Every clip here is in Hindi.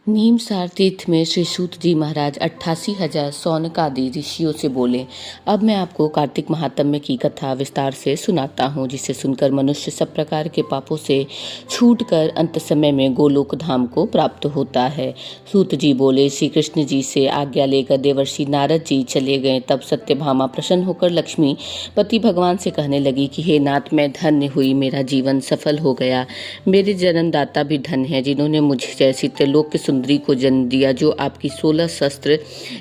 नीमसार तीर्थ में श्री सूत जी महाराज 88,000 शौनकादि ऋषियों से बोले। अब मैं आपको कार्तिक महात्म्य की कथा विस्तार से सुनाता हूँ, जिसे सुनकर मनुष्य सब प्रकार के पापों से छूटकर अंत समय में गोलोक धाम को प्राप्त होता है। सूत जी बोले, श्री कृष्ण जी से आज्ञा लेकर देवर्षि नारद जी चले गए। तब सत्यभामा प्रसन्न होकर लक्ष्मी पति भगवान से कहने लगी कि हे नाथ, मैं धन्य हुई, मेरा जीवन सफल हो गया। मेरे जन्मदाता भी धन्य है, जिन्होंने मुझे जैसी त्रिलोक की सुंदरी को जन्म दिया, जो आपकी 16 शस्त्र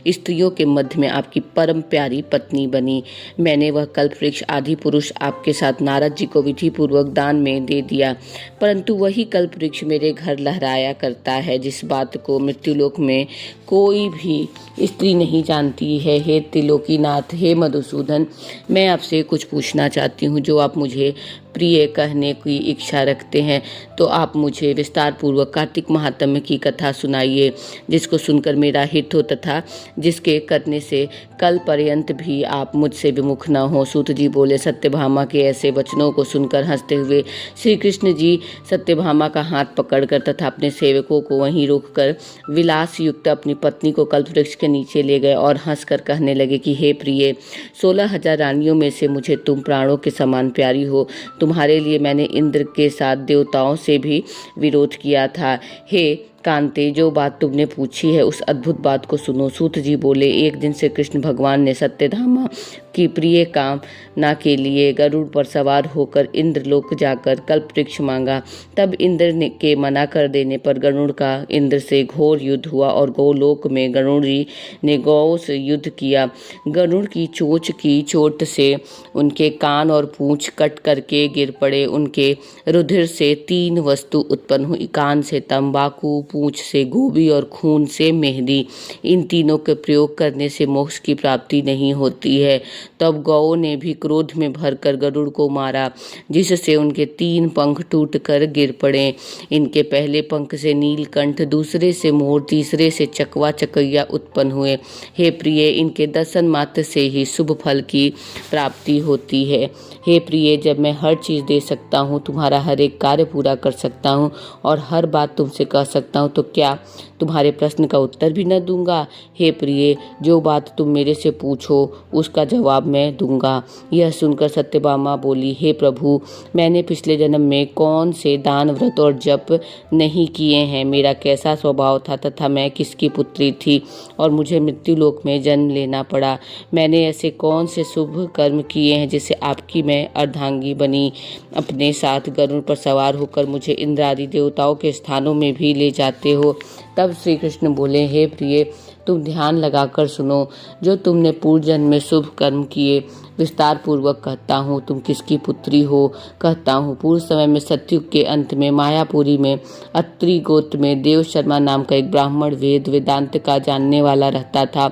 स्त्रियों के मध्य में आपकी परम प्यारी पत्नी बनी। मैंने वह कल्प वृक्ष आदि पुरुष आपके साथ नारद जी को विधि पूर्वक दान में दे दिया, परंतु वही कल्प वृक्ष मेरे घर लहराया करता है, जिस बात को मृत्युलोक में कोई भी स्त्री नहीं जानती है। हे त्रिलोकीनाथ, हे मधुसूदन, मैं आपसे कुछ पूछना चाहती हूँ। जो आप मुझे प्रिय कहने की इच्छा रखते हैं, तो आप मुझे विस्तार पूर्वक कार्तिक महात्म्य की कथा सुनाइए, जिसको सुनकर मेरा हित हो तथा जिसके करने से कल पर्यंत भी आप मुझसे विमुख न हो। सूत जी बोले, सत्यभामा के ऐसे वचनों को सुनकर हंसते हुए श्री कृष्ण जी सत्यभामा का हाथ पकड़कर तथा अपने सेवकों को वहीं रोककर विलास युक्त अपनी पत्नी को कल्प वृक्ष के नीचे ले गए और हंसकर कहने लगे कि हे प्रिय, 16,000 रानियों में से मुझे तुम प्राणों के समान प्यारी हो। तुम्हारे लिए मैंने इंद्र के साथ देवताओं से भी विरोध किया था। हे कांते, जो बात तुमने पूछी है उस अद्भुत बात को सुनो। सूत जी बोले, एक दिन से कृष्ण भगवान ने सत्यधामा की प्रिय कामना के लिए गरुड़ पर सवार होकर इंद्रलोक जाकर कल्प वृक्ष मांगा। तब इंद्र ने के मना कर देने पर गरुड़ का इंद्र से घोर युद्ध हुआ और गोलोक में गरुड़ जी ने गौ से युद्ध किया। गरुड़ की चोंच की चोट से उनके कान और पूंछ कट करके गिर पड़े। उनके रुधिर से 3 वस्तु उत्पन्न हुई, कान से तंबाकू, पूंछ से गोभी और खून से मेहंदी। इन तीनों के प्रयोग करने से मोक्ष की प्राप्ति नहीं होती है। तब गौ ने भी क्रोध में भरकर गरुड़ को मारा, जिससे उनके 3 पंख टूटकर गिर पड़े। इनके पहले पंख से नीलकंठ, दूसरे से मोर, तीसरे से चकवा चकैया उत्पन्न हुए। हे प्रिय, इनके दर्शन मात्र से ही शुभ फल की प्राप्ति होती है। हे प्रिय, जब मैं हर चीज़ दे सकता हूँ, तुम्हारा हर एक कार्य पूरा कर सकता हूँ और हर बात तुमसे कह सकता हूँ, तो क्या तुम्हारे प्रश्न का उत्तर भी न दूंगा? हे प्रिय, जो बात तुम मेरे से पूछो उसका जवाब मैं दूंगा। यह सुनकर सत्यभामा बोली, हे प्रभु, मैंने पिछले जन्म में कौन से दान, व्रत और जप नहीं किए हैं? मेरा कैसा स्वभाव था तथा मैं किसकी पुत्री थी और मुझे मृत्युलोक में जन्म लेना पड़ा? मैंने ऐसे कौन से शुभ कर्म किए हैं जिससे आपकी मैं अर्धांगी बनी? अपने साथ गरुड़ पर सवार होकर मुझे इंद्र आदि देवताओं के स्थानों में भी ले जाते हो। तब श्री कृष्ण बोले, हे प्रिय, तुम ध्यान लगाकर सुनो। जो तुमने पूर्व जन्म में शुभ कर्म किए विस्तार पूर्वक कहता हूँ। तुम किसकी पुत्री हो? कहता हूँ, पूर्व समय में सतयुग के अंत में मायापुरी में अत्रि गोत्र में देव शर्मा नाम का एक ब्राह्मण वेद वेदांत का जानने वाला रहता था।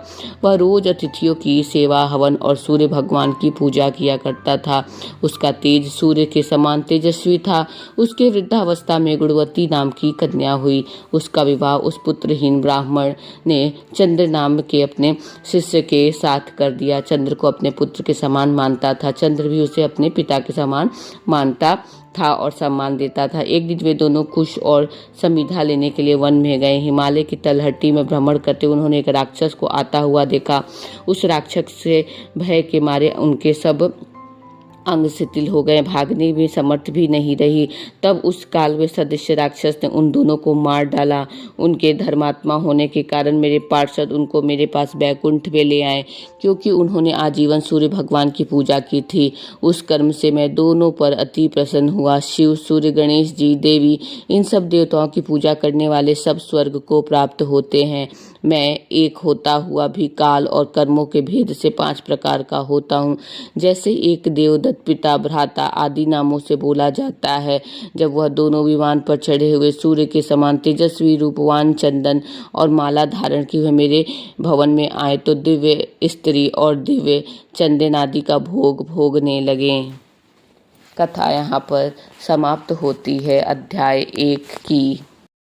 वह रोज अतिथियों की सेवा, हवन और सूर्य भगवान की पूजा किया करता था। उसका तेज सूर्य के समान तेजस्वी था। उसके वृद्धावस्था में गुणवती नाम की कन्या हुई। उसका विवाह उस पुत्रहीन ब्राह्मण ने चंद्र नाम के अपने शिष्य के साथ कर दिया। चंद्र को अपने पुत्र के समान मानता था। चंद्र भी उसे अपने पिता के समान मानता था और सम्मान देता था। एक दिन वे दोनों कुश और समिधा लेने के लिए वन में गए। हिमालय की तलहटी में भ्रमण करते उन्होंने एक राक्षस को आता हुआ देखा। उस राक्षस से भय के मारे उनके सब अंग शिथिल हो गए, भागने में समर्थ भी नहीं रही। तब उस काल में सदृश्य राक्षस ने उन दोनों को मार डाला। उनके धर्मात्मा होने के कारण मेरे पार्षद उनको मेरे पास बैकुंठ में ले आए, क्योंकि उन्होंने आजीवन सूर्य भगवान की पूजा की थी। उस कर्म से मैं दोनों पर अति प्रसन्न हुआ। शिव, सूर्य, गणेश जी, देवी, इन सब देवताओं की पूजा करने वाले सब स्वर्ग को प्राप्त होते हैं। मैं एक होता हुआ भी काल और कर्मों के भेद से 5 प्रकार का होता हूँ। जैसे एक देवदत्त, पिता, भ्राता आदि नामों से बोला जाता है। जब वह दोनों विमान पर चढ़े हुए सूर्य के समान तेजस्वी रूपवान, चंदन और माला धारण किए हुए मेरे भवन में आए, तो दिव्य स्त्री और दिव्य चंदन आदि का भोग भोगने लगे। कथा यहाँ पर समाप्त होती है। अध्याय 1 की।